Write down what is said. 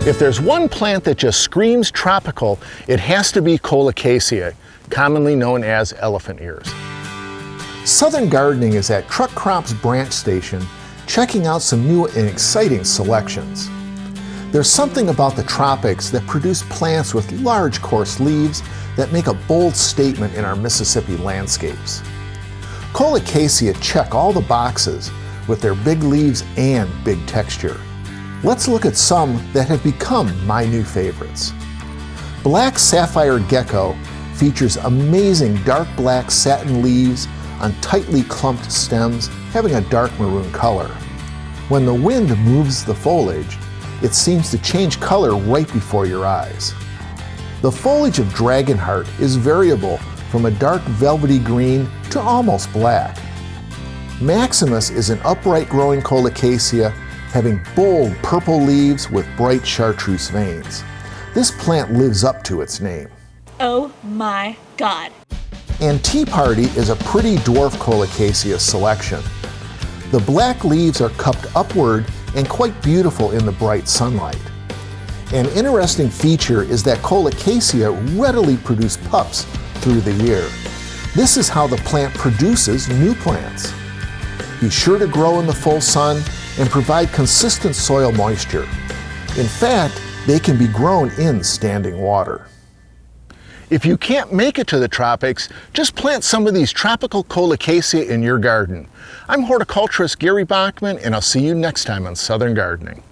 If there's one plant that just screams tropical, it has to be Colocasia, commonly known as elephant ears. Southern Gardening is at Truck Crops branch station, checking out some new and exciting selections. There's something about the tropics that produce plants with large coarse leaves that make a bold statement in our Mississippi landscapes. Colocasia check all the boxes with their big leaves and big texture. Let's look at some that have become my new favorites. Black Sapphire Gecko features amazing dark black satin leaves on tightly clumped stems having a dark maroon color. When the wind moves the foliage, it seems to change color right before your eyes. The foliage of Dragonheart is variable from a dark velvety green to almost black. Maximus is an upright growing Colocasia having bold purple leaves with bright chartreuse veins. This plant lives up to its name. Oh my God. And Tea Party is a pretty dwarf Colocasia selection. The black leaves are cupped upward and quite beautiful in the bright sunlight. An interesting feature is that Colocasia readily produce pups through the year. This is how the plant produces new plants. Be sure to grow in the full sun and provide consistent soil moisture. In fact, they can be grown in standing water. If you can't make it to the tropics, just plant some of these tropical Colocasia in your garden. I'm horticulturist Gary Bachman, and I'll see you next time on Southern Gardening.